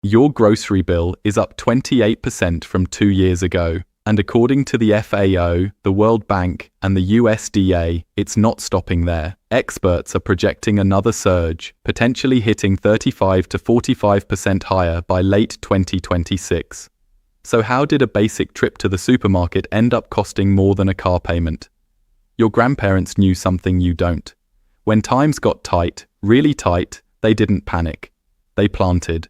Your grocery bill is up 28% from 2 years ago. And according to the FAO, the World Bank, and the USDA, it's not stopping there. Experts are projecting another surge, potentially hitting 35 to 45% higher by late 2026. So how did a basic trip to the supermarket end up costing more than a car payment? Your grandparents knew something you don't. When times got tight, really tight, they didn't panic. They planted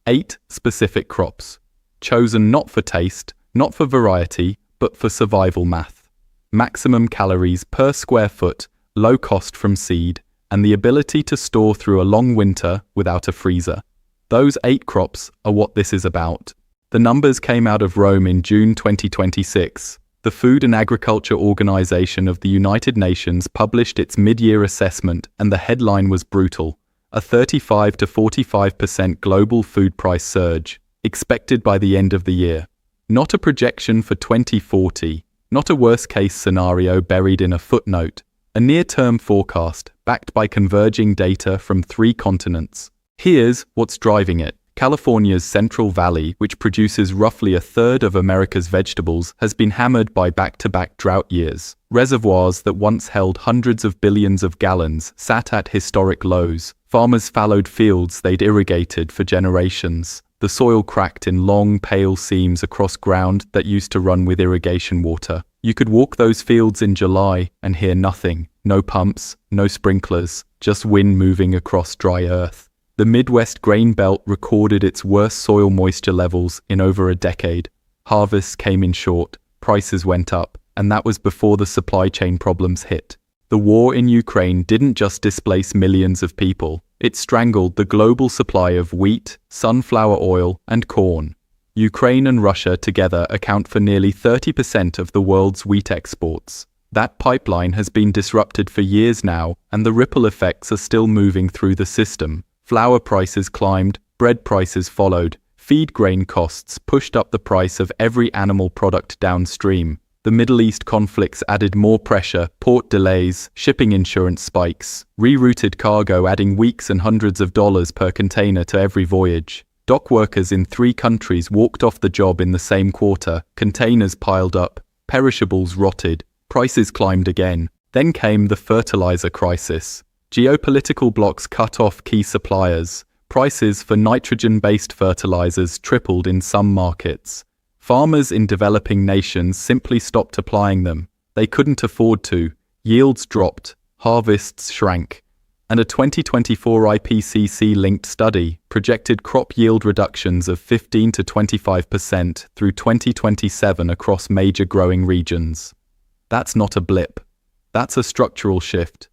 8 specific crops, chosen not for taste, not for variety, but for survival math. Maximum calories per square foot, low cost from seed, and the ability to store through a long winter without a freezer. Those 8 crops are what this is about. The numbers came out of Rome in June 2026. The Food and Agriculture Organization of the United Nations published its mid-year assessment, and the headline was brutal: a 35 to 45% global food price surge, expected by the end of the year. Not a projection for 2040, not a worst-case scenario buried in a footnote, a near-term forecast backed by converging data from 3 continents. Here's what's driving it. California's Central Valley, which produces roughly a third of America's vegetables, has been hammered by back-to-back drought years. Reservoirs that once held hundreds of billions of gallons sat at historic lows. Farmers fallowed fields they'd irrigated for generations. The soil cracked in long, pale seams across ground that used to run with irrigation water. You could walk those fields in July and hear nothing. No pumps, no sprinklers, just wind moving across dry earth. The Midwest grain belt recorded its worst soil moisture levels in over a decade. Harvests came in short, prices went up, and that was before the supply chain problems hit. The war in Ukraine didn't just displace millions of people, it strangled the global supply of wheat, sunflower oil, and corn. Ukraine and Russia together account for nearly 30% of the world's wheat exports. That pipeline has been disrupted for years now, and the ripple effects are still moving through the system. Flour prices climbed, bread prices followed, feed grain costs pushed up the price of every animal product downstream. The Middle East conflicts added more pressure, port delays, shipping insurance spikes, rerouted cargo adding weeks and hundreds of dollars per container to every voyage. Dock workers in 3 countries walked off the job in the same quarter, containers piled up, perishables rotted, prices climbed again. Then came the fertilizer crisis. Geopolitical blocs cut off key suppliers. Prices for nitrogen-based fertilizers tripled in some markets. Farmers in developing nations simply stopped applying them. They couldn't afford to. Yields dropped. Harvests shrank. And a 2024 IPCC-linked study projected crop yield reductions of 15 to 25% through 2027 across major growing regions. That's not a blip. That's a structural shift.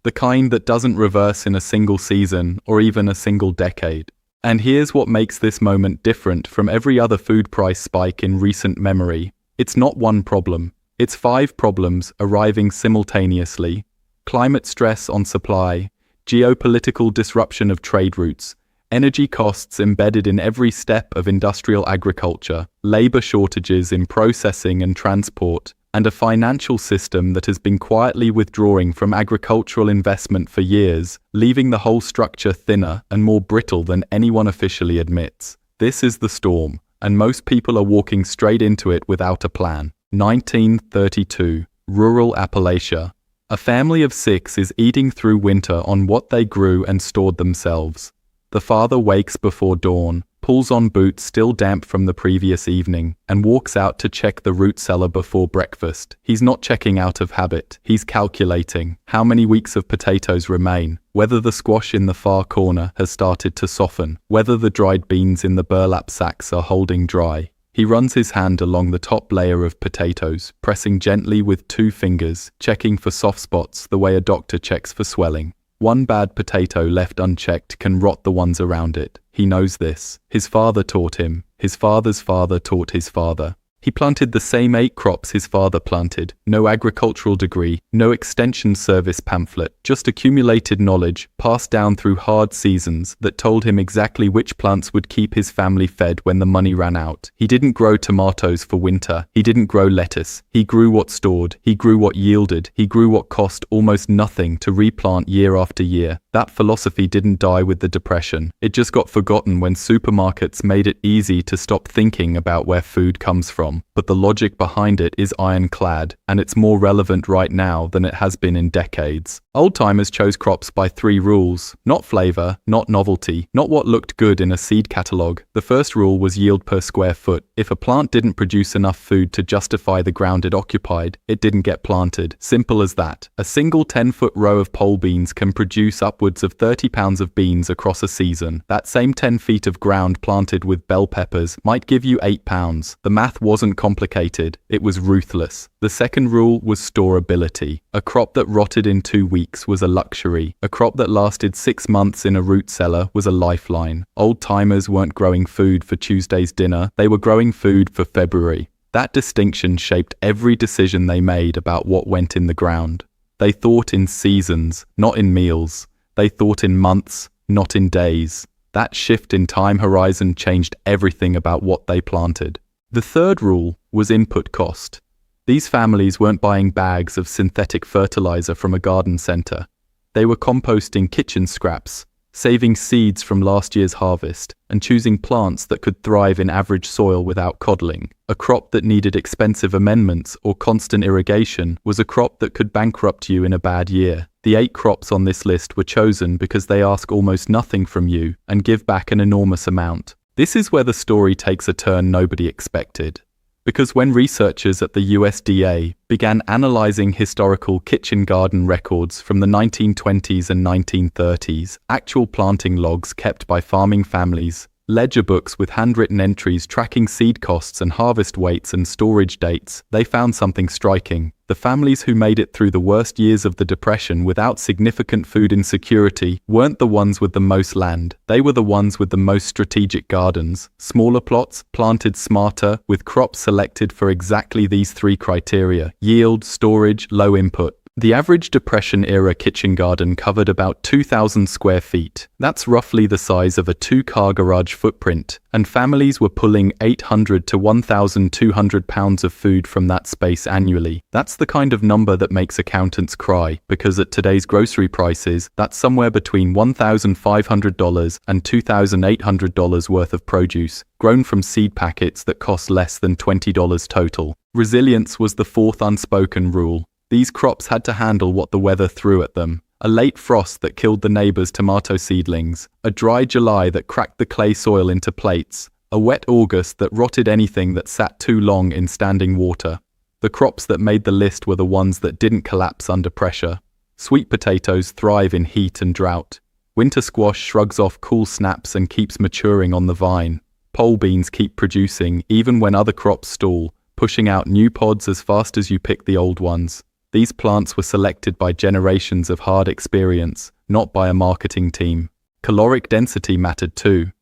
The kind that doesn't reverse in a single season or even a single decade. And here's what makes this moment different from every other food price spike in recent memory. It's not one problem. It's 5 problems arriving simultaneously. Climate stress on supply, geopolitical disruption of trade routes, energy costs embedded in every step of industrial agriculture, labor shortages in processing and transport, and a financial system that has been quietly withdrawing from agricultural investment for years, leaving the whole structure thinner and more brittle than anyone officially admits. This is the storm, and most people are walking straight into it without a plan. 1932, rural Appalachia. A family of 6 is eating through winter on what they grew and stored themselves. The father wakes before dawn, pulls on boots still damp from the previous evening, and walks out to check the root cellar before breakfast. He's not checking out of habit. He's calculating how many weeks of potatoes remain, whether the squash in the far corner has started to soften, whether the dried beans in the burlap sacks are holding dry. He runs his hand along the top layer of potatoes, pressing gently with 2 fingers, checking for soft spots the way a doctor checks for swelling. One bad potato left unchecked can rot the ones around it. He knows this. His father taught him. His father's father taught his father. He planted the same 8 crops his father planted. No agricultural degree, no extension service pamphlet, just accumulated knowledge passed down through hard seasons that told him exactly which plants would keep his family fed when the money ran out. He didn't grow tomatoes for winter. He didn't grow lettuce. He grew what stored. He grew what yielded. He grew what cost almost nothing to replant year after year. That philosophy didn't die with the Depression. It just got forgotten when supermarkets made it easy to stop thinking about where food comes from. But the logic behind it is ironclad, and it's more relevant right now than it has been in decades. Old-timers chose crops by 3 rules: not flavor, not novelty, not what looked good in a seed catalog. The first rule was yield per square foot. If a plant didn't produce enough food to justify the ground it occupied, it didn't get planted. Simple as that. A single 10-foot row of pole beans can produce upwards of 30 pounds of beans across a season. That same 10 feet of ground planted with bell peppers might give you 8 pounds. The math wasn't complicated, it was ruthless. The second rule was storability. A crop that rotted in 2 weeks was a luxury. A crop that lasted 6 months in a root cellar was a lifeline. Old-timers weren't growing food for Tuesday's dinner, they were growing food for February. That distinction shaped every decision they made about what went in the ground. They thought in seasons, not in meals. They thought in months, not in days. That shift in time horizon changed everything about what they planted. The third rule was input cost. These families weren't buying bags of synthetic fertilizer from a garden center. They were composting kitchen scraps, saving seeds from last year's harvest, and choosing plants that could thrive in average soil without coddling. A crop that needed expensive amendments or constant irrigation was a crop that could bankrupt you in a bad year. The 8 crops on this list were chosen because they ask almost nothing from you and give back an enormous amount. This is where the story takes a turn nobody expected. Because when researchers at the USDA began analyzing historical kitchen garden records from the 1920s and 1930s, actual planting logs kept by farming families, ledger books with handwritten entries tracking seed costs and harvest weights and storage dates, they found something striking. The families who made it through the worst years of the Depression without significant food insecurity weren't the ones with the most land. They were the ones with the most strategic gardens, smaller plots, planted smarter, with crops selected for exactly these 3 criteria: yield, storage, low input. The average Depression-era kitchen garden covered about 2,000 square feet. That's roughly the size of a 2-car garage footprint, and families were pulling 800 to 1,200 pounds of food from that space annually. That's the kind of number that makes accountants cry, because at today's grocery prices, that's somewhere between $1,500 and $2,800 worth of produce, grown from seed packets that cost less than $20 total. Resilience was the 4th unspoken rule. These crops had to handle what the weather threw at them. A late frost that killed the neighbor's tomato seedlings, a dry July that cracked the clay soil into plates, a wet August that rotted anything that sat too long in standing water. The crops that made the list were the ones that didn't collapse under pressure. Sweet potatoes thrive in heat and drought. Winter squash shrugs off cool snaps and keeps maturing on the vine. Pole beans keep producing even when other crops stall, pushing out new pods as fast as you pick the old ones. These plants were selected by generations of hard experience, not by a marketing team. Caloric density mattered too.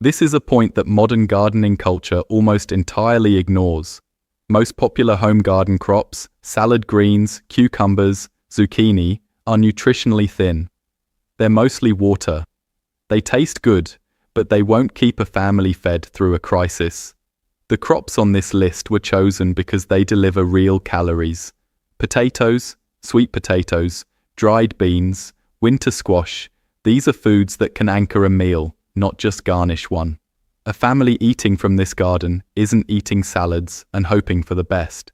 This is a point that modern gardening culture almost entirely ignores. Most popular home garden crops, salad greens, cucumbers, zucchini, are nutritionally thin. They're mostly water. They taste good, but they won't keep a family fed through a crisis. The crops on this list were chosen because they deliver real calories. Potatoes, sweet potatoes, dried beans, winter squash, these are foods that can anchor a meal, not just garnish one. A family eating from this garden isn't eating salads and hoping for the best.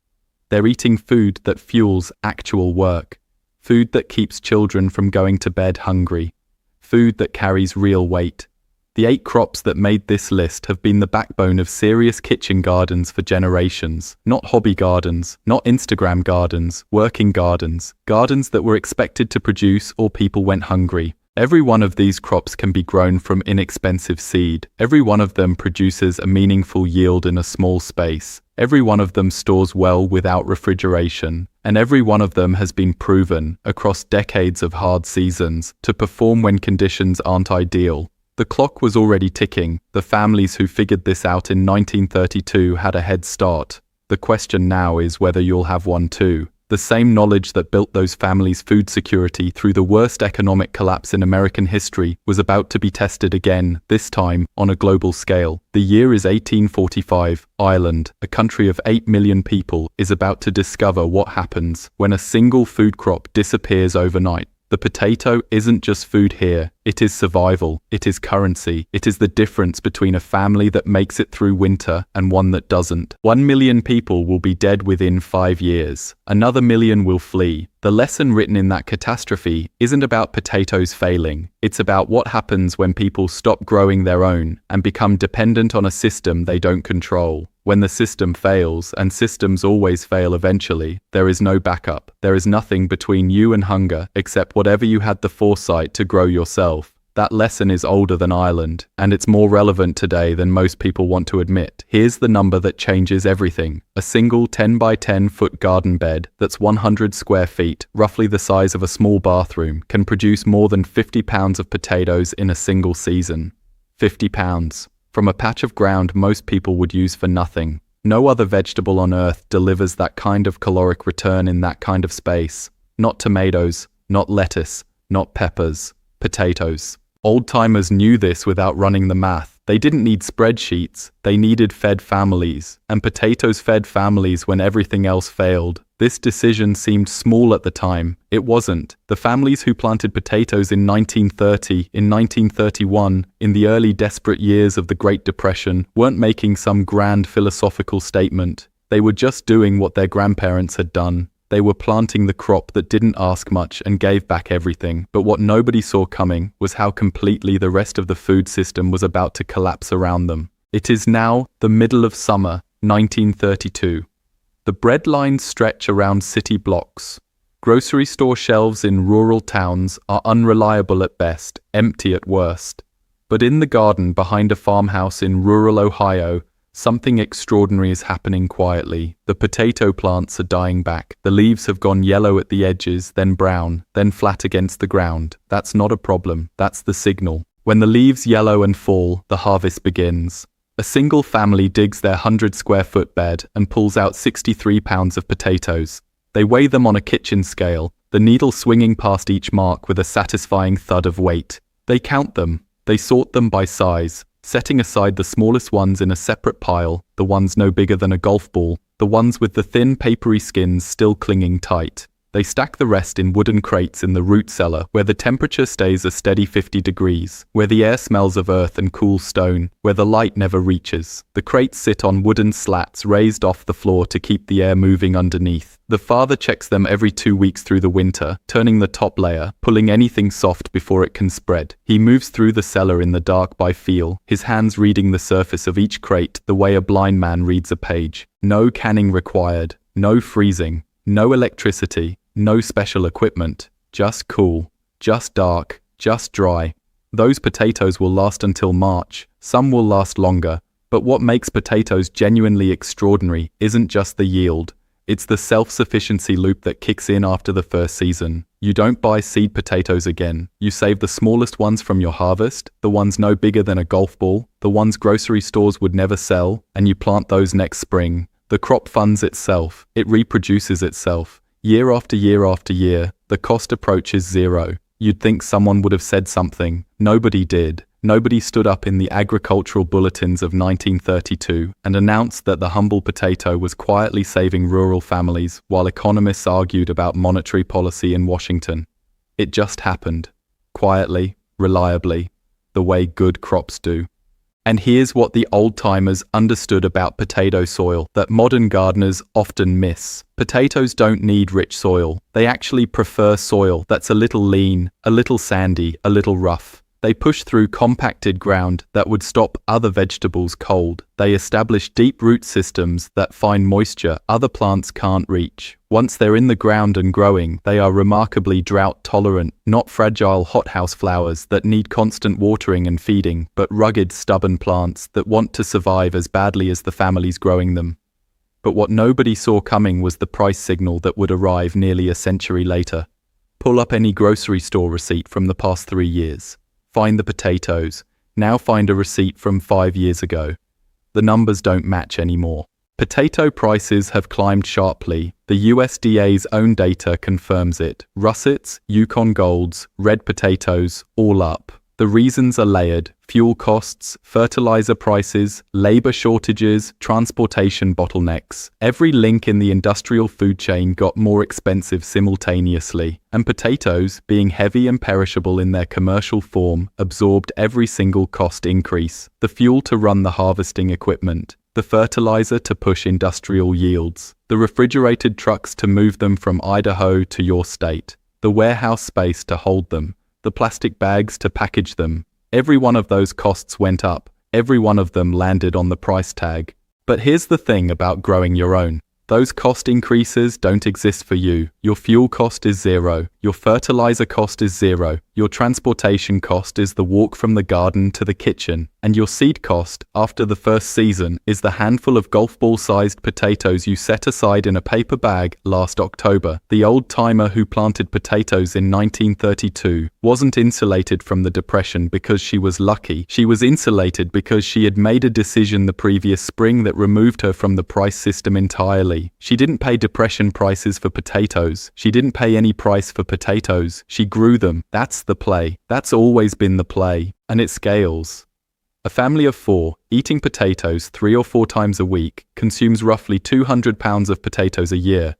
They're eating food that fuels actual work, food that keeps children from going to bed hungry, food that carries real weight. The 8 crops that made this list have been the backbone of serious kitchen gardens for generations. Not hobby gardens, not Instagram gardens, working gardens, gardens that were expected to produce or people went hungry. Every one of these crops can be grown from inexpensive seed. Every one of them produces a meaningful yield in a small space. Every one of them stores well without refrigeration. And every one of them has been proven, across decades of hard seasons, to perform when conditions aren't ideal. The clock was already ticking. The families who figured this out in 1932 had a head start. The question now is whether you'll have one too. The same knowledge that built those families' food security through the worst economic collapse in American history was about to be tested again, this time on a global scale. The year is 1845. Ireland, a country of 8 million people, is about to discover what happens when a single food crop disappears overnight. The potato isn't just food here, it is survival, it is currency, it is the difference between a family that makes it through winter and one that doesn't. 1 million people will be dead within 5 years. Another million will flee. The lesson written in that catastrophe isn't about potatoes failing. It's about what happens when people stop growing their own and become dependent on a system they don't control. When the system fails, and systems always fail eventually, there is no backup. There is nothing between you and hunger except whatever you had the foresight to grow yourself. That lesson is older than Ireland, and it's more relevant today than most people want to admit. Here's the number that changes everything. A single 10 by 10 foot garden bed that's 100 square feet, roughly the size of a small bathroom, can produce more than 50 pounds of potatoes in a single season. 50 pounds. From a patch of ground most people would use for nothing. No other vegetable on earth delivers that kind of caloric return in that kind of space. Not tomatoes, not lettuce, not peppers. Potatoes. Old-timers knew this without running the math. They didn't need spreadsheets, they needed fed families. And potatoes fed families when everything else failed. This decision seemed small at the time. It wasn't. The families who planted potatoes in 1930, in 1931, in the early desperate years of the Great Depression, weren't making some grand philosophical statement. They were just doing what their grandparents had done. They were planting the crop that didn't ask much and gave back everything. But what nobody saw coming was how completely the rest of the food system was about to collapse around them. It is now the middle of summer, 1932. The bread lines stretch around city blocks. Grocery store shelves in rural towns are unreliable at best, empty at worst. But in the garden behind a farmhouse in rural Ohio, something extraordinary is happening quietly. The potato plants are dying back. The leaves have gone yellow at the edges, then brown, then flat against the ground. That's not a problem, that's the signal. When the leaves yellow and fall, the harvest begins. A single family digs their 100 square foot bed and pulls out 63 pounds of potatoes. They weigh them on a kitchen scale, the needle swinging past each mark with a satisfying thud of weight. They count them. They sort them by size, setting aside the smallest ones in a separate pile, the ones no bigger than a golf ball, the ones with the thin papery skins still clinging tight. They stack the rest in wooden crates in the root cellar, where the temperature stays a steady 50 degrees, where the air smells of earth and cool stone, where the light never reaches. The crates sit on wooden slats raised off the floor to keep the air moving underneath. The father checks them every 2 weeks through the winter, turning the top layer, pulling anything soft before it can spread. He moves through the cellar in the dark by feel, his hands reading the surface of each crate the way a blind man reads a page. No canning required, no freezing, no electricity, no special equipment. Just cool, just dark, just dry. Those potatoes will last until March. Some will last longer. But what makes potatoes genuinely extraordinary isn't just the yield. It's the self-sufficiency loop that kicks in after the first season. You don't buy seed potatoes again. You save the smallest ones from your harvest, the ones no bigger than a golf ball, the ones grocery stores would never sell, and you plant those next spring. The crop funds itself. It reproduces itself. Year after year after year, the cost approaches zero. You'd think someone would have said something. Nobody did. Nobody stood up in the agricultural bulletins of 1932 and announced that the humble potato was quietly saving rural families while economists argued about monetary policy in Washington. It just happened. Quietly, reliably, the way good crops do. And here's what the old-timers understood about potato soil that modern gardeners often miss. Potatoes don't need rich soil. They actually prefer soil that's a little lean, a little sandy, a little rough. They push through compacted ground that would stop other vegetables cold. They establish deep root systems that find moisture other plants can't reach. Once they're in the ground and growing, they are remarkably drought-tolerant, not fragile hothouse flowers that need constant watering and feeding, but rugged, stubborn plants that want to survive as badly as the families growing them. But what nobody saw coming was the price signal that would arrive nearly a century later. Pull up any grocery store receipt from the past 3 years. Find the potatoes. Now find a receipt from 5 years ago. The numbers don't match anymore. Potato prices have climbed sharply. The USDA's own data confirms it. Russets, Yukon Golds, red potatoes, all up. The reasons are layered: fuel costs, fertilizer prices, labor shortages, transportation bottlenecks. Every link in the industrial food chain got more expensive simultaneously, and potatoes, being heavy and perishable in their commercial form, absorbed every single cost increase: the fuel to run the harvesting equipment, the fertilizer to push industrial yields, the refrigerated trucks to move them from Idaho to your state, the warehouse space to hold them, the plastic bags to package them. Every one of those costs went up. Every one of them landed on the price tag. But here's the thing about growing your own. Those cost increases don't exist for you. Your fuel cost is zero. Your fertilizer cost is zero. Your transportation cost is the walk from the garden to the kitchen. And your seed cost, after the first season, is the handful of golf ball-sized potatoes you set aside in a paper bag last October. The old-timer who planted potatoes in 1932 wasn't insulated from the Depression because she was lucky. She was insulated because she had made a decision the previous spring that removed her from the price system entirely. She didn't pay Depression prices for potatoes. She didn't pay any price for potatoes. She grew them. That's the play. That's always been the play. And it scales. A family of 4, eating potatoes 3 or 4 times a week, consumes roughly 200 pounds of potatoes a year.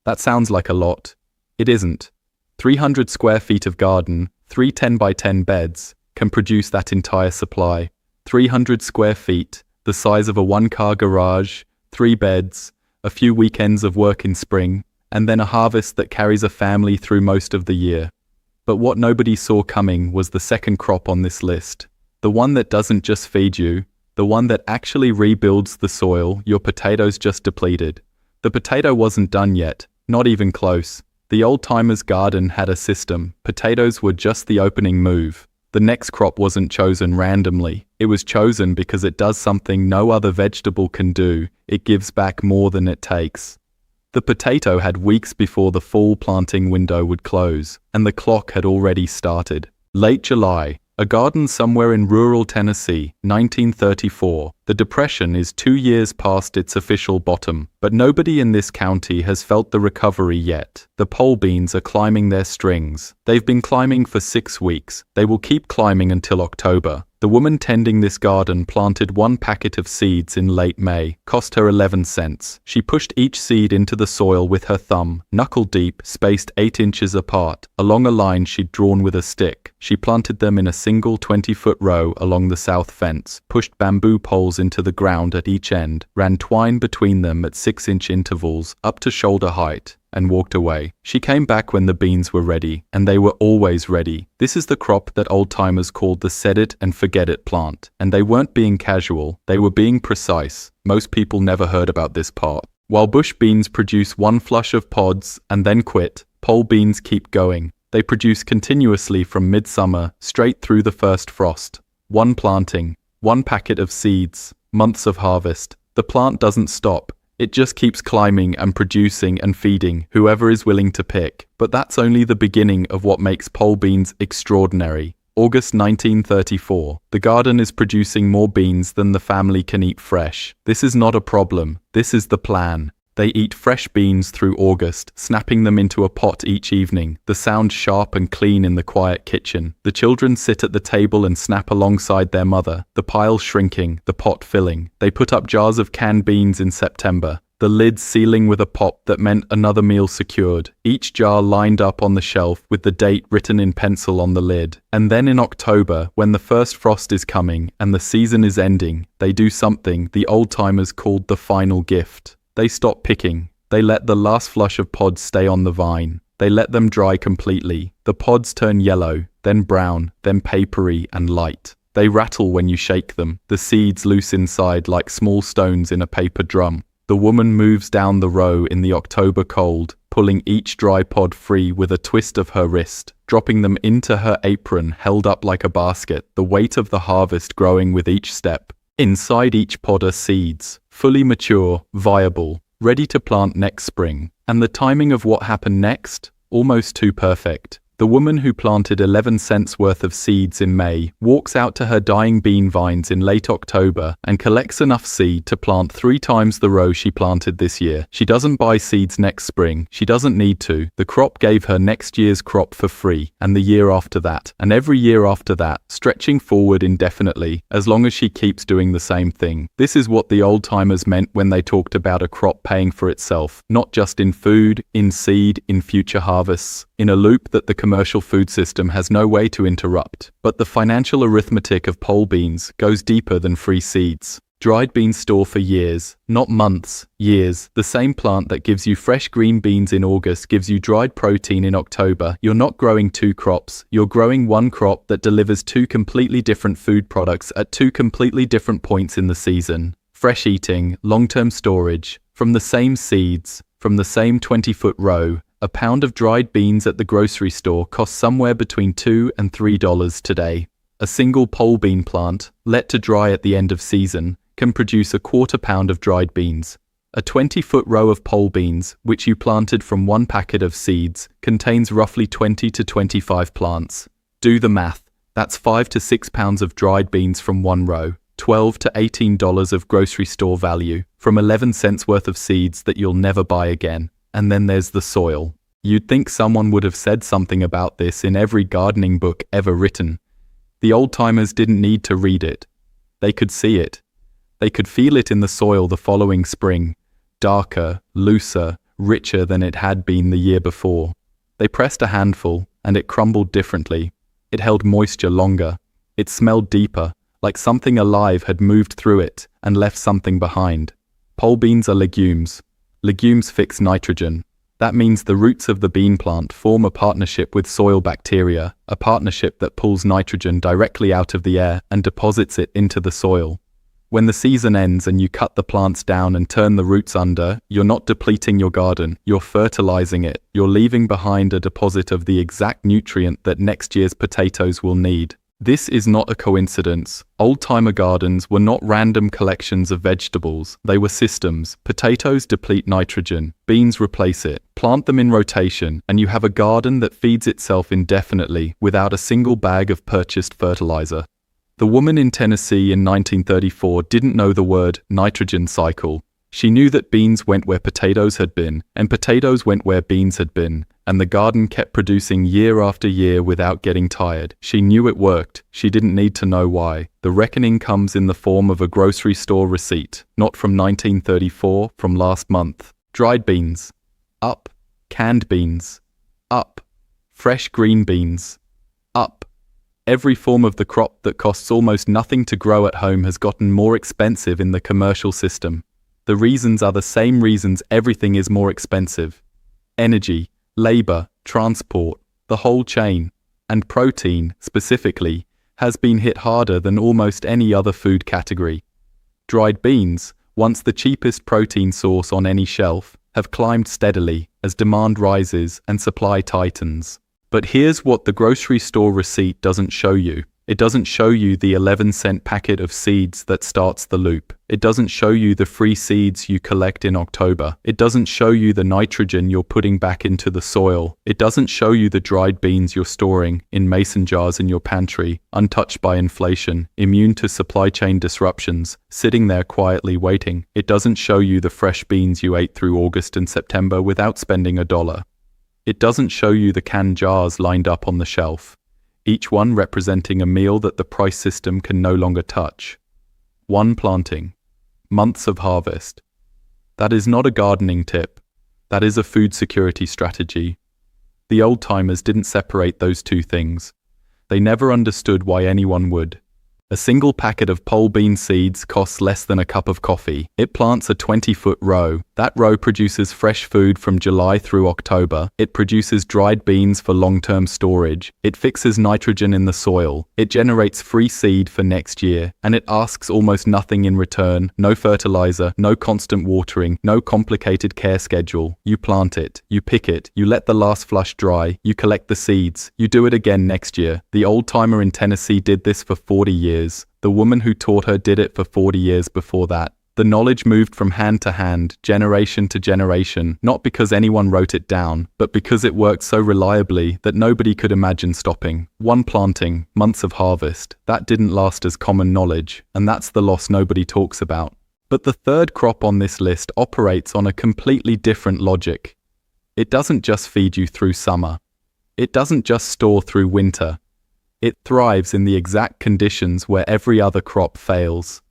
That sounds like a lot. It isn't. 300 square feet of garden, 3 10-by-10 beds, can produce that entire supply. 300 square feet, the size of a 1-car garage, 3 beds, a few weekends of work in spring, and then a harvest that carries a family through most of the year. But what nobody saw coming was the second crop on this list. The one that doesn't just feed you, the one that actually rebuilds the soil your potatoes just depleted. The potato wasn't done yet, not even close. The old-timer's garden had a system. Potatoes were just the opening move. The next crop wasn't chosen randomly. It was chosen because it does something no other vegetable can do. It gives back more than it takes. The potato had weeks before the fall planting window would close, and the clock had already started. Late July. A garden somewhere in rural Tennessee, 1934. The Depression is 2 years past its official bottom, but nobody in this county has felt the recovery yet. The pole beans are climbing their strings. They've been climbing for 6 weeks. They will keep climbing until October. The woman tending this garden planted 1 packet of seeds in late May. Cost her 11 cents. She pushed each seed into the soil with her thumb, knuckle deep, spaced 8 inches apart, along a line she'd drawn with a stick. She planted them in a single 20-foot row along the south fence, pushed bamboo poles into the ground at each end, ran twine between them at 6-inch intervals up to shoulder height, and walked away. She came back when the beans were ready, and they were always ready. This is the crop that old-timers called the set-it-and-forget-it plant. And they weren't being casual, they were being precise. Most people never heard about this part. While bush beans produce 1 flush of pods and then quit, pole beans keep going. They produce continuously from midsummer straight through the first frost. 1 planting, 1 packet of seeds, months of harvest. The plant doesn't stop. It just keeps climbing and producing and feeding whoever is willing to pick. But that's only the beginning of what makes pole beans extraordinary. August 1934. The garden is producing more beans than the family can eat fresh. This is not a problem. This is the plan. They eat fresh beans through August, snapping them into a pot each evening. The sound sharp and clean in the quiet kitchen. The children sit at the table and snap alongside their mother, the pile shrinking, the pot filling. They put up jars of canned beans in September, the lid sealing with a pop that meant another meal secured. Each jar lined up on the shelf with the date written in pencil on the lid. And then in October, when the first frost is coming and the season is ending, they do something the old-timers called the final gift. They stop picking. They let the last flush of pods stay on the vine. They let them dry completely. The pods turn yellow, then brown, then papery and light. They rattle when you shake them. The seeds loose inside like small stones in a paper drum. The woman moves down the row in the October cold, pulling each dry pod free with a twist of her wrist, dropping them into her apron held up like a basket, the weight of the harvest growing with each step. Inside each pod are seeds, fully mature, viable, ready to plant next spring. And the timing of what happened next? Almost too perfect. The woman who planted 11 cents worth of seeds in May walks out to her dying bean vines in late October and collects enough seed to plant 3 times the row she planted this year. She doesn't buy seeds next spring. She doesn't need to. The crop gave her next year's crop for free, and the year after that, and every year after that, stretching forward indefinitely, as long as she keeps doing the same thing. This is what the old-timers meant when they talked about a crop paying for itself, not just in food, in seed, in future harvests, in a loop that the commercial food system has no way to interrupt. But the financial arithmetic of pole beans goes deeper than free seeds. Dried beans store for years, not months, years. The same plant that gives you fresh green beans in August gives you dried protein in October. You're not growing 2 crops, you're growing 1 crop that delivers 2 completely different food products at 2 completely different points in the season. Fresh eating, long-term storage, from the same seeds, from the same 20-foot row. A pound of dried beans at the grocery store costs somewhere between $2 and $3 today. A single pole bean plant, let to dry at the end of season, can produce a quarter pound of dried beans. A 20-foot row of pole beans, which you planted from 1 packet of seeds, contains roughly 20 to 25 plants. Do the math. That's 5 to 6 pounds of dried beans from 1 row, $12 to $18 of grocery store value, from 11 cents worth of seeds that you'll never buy again. And then there's the soil. You'd think someone would have said something about this in every gardening book ever written. The old-timers didn't need to read it. They could see it. They could feel it in the soil the following spring, darker, looser, richer than it had been the year before. They pressed a handful, and it crumbled differently. It held moisture longer. It smelled deeper, like something alive had moved through it and left something behind. Pole beans are legumes. Legumes fix nitrogen. That means the roots of the bean plant form a partnership with soil bacteria, a partnership that pulls nitrogen directly out of the air and deposits it into the soil. When the season ends and you cut the plants down and turn the roots under, you're not depleting your garden, you're fertilizing it. You're leaving behind a deposit of the exact nutrient that next year's potatoes will need. This is not a coincidence. Old-timer gardens were not random collections of vegetables. They were systems. Potatoes deplete nitrogen. Beans replace it. Plant them in rotation, and you have a garden that feeds itself indefinitely without a single bag of purchased fertilizer. The woman in Tennessee in 1934 didn't know the word nitrogen cycle. She knew that beans went where potatoes had been, and potatoes went where beans had been, and the garden kept producing year after year without getting tired. She knew it worked. She didn't need to know why. The reckoning comes in the form of a grocery store receipt, not from 1934, from last month. Dried beans. Up. Canned beans. Up. Fresh green beans. Up. Every form of the crop that costs almost nothing to grow at home has gotten more expensive in the commercial system. The reasons are the same reasons everything is more expensive. Energy, labor, transport, the whole chain, and protein, specifically, has been hit harder than almost any other food category. Dried beans, once the cheapest protein source on any shelf, have climbed steadily as demand rises and supply tightens. But here's what the grocery store receipt doesn't show you. It doesn't show you the 11-cent packet of seeds that starts the loop. It doesn't show you the free seeds you collect in October. It doesn't show you the nitrogen you're putting back into the soil. It doesn't show you the dried beans you're storing in mason jars in your pantry, untouched by inflation, immune to supply chain disruptions, sitting there quietly waiting. It doesn't show you the fresh beans you ate through August and September without spending $1. It doesn't show you the canned jars lined up on the shelf, each one representing a meal that the price system can no longer touch. One planting, months of harvest. That is not a gardening tip. That is a food security strategy. The old-timers didn't separate those two things. They never understood why anyone would. A single packet of pole bean seeds costs less than a cup of coffee. It plants a 20-foot row. That row produces fresh food from July through October. It produces dried beans for long-term storage. It fixes nitrogen in the soil. It generates free seed for next year. And it asks almost nothing in return. No fertilizer, no constant watering, no complicated care schedule. You plant it. You pick it. You let the last flush dry. You collect the seeds. You do it again next year. The old-timer in Tennessee did this for 40 years. The woman who taught her did it for 40 years before that. The knowledge moved from hand to hand, generation to generation, not because anyone wrote it down, but because it worked so reliably that nobody could imagine stopping. One planting, months of harvest, that didn't last as common knowledge, and that's the loss nobody talks about. But the third crop on this list operates on a completely different logic. It doesn't just feed you through summer. It doesn't just store through winter. It thrives in the exact conditions where every other crop fails.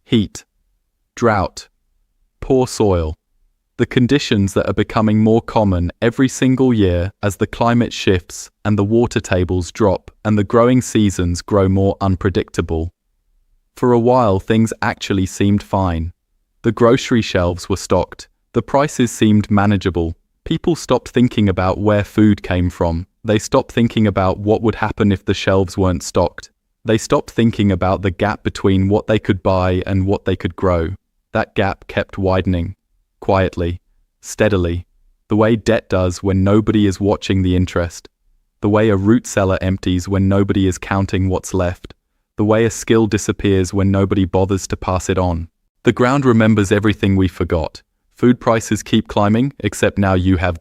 Heat, drought, poor soil. The conditions that are becoming more common every single year as the climate shifts and the water tables drop and the growing seasons grow more unpredictable. For a while, things actually seemed fine. The grocery shelves were stocked. The prices seemed manageable. People stopped thinking about where food came from. They stopped thinking about what would happen if the shelves weren't stocked. They stopped thinking about the gap between what they could buy and what they could grow. That gap kept widening, quietly, steadily, the way debt does when nobody is watching the interest, the way a root cellar empties when nobody is counting what's left, the way a skill disappears when nobody bothers to pass it on. The ground remembers everything we forgot. Food prices keep climbing, except now you have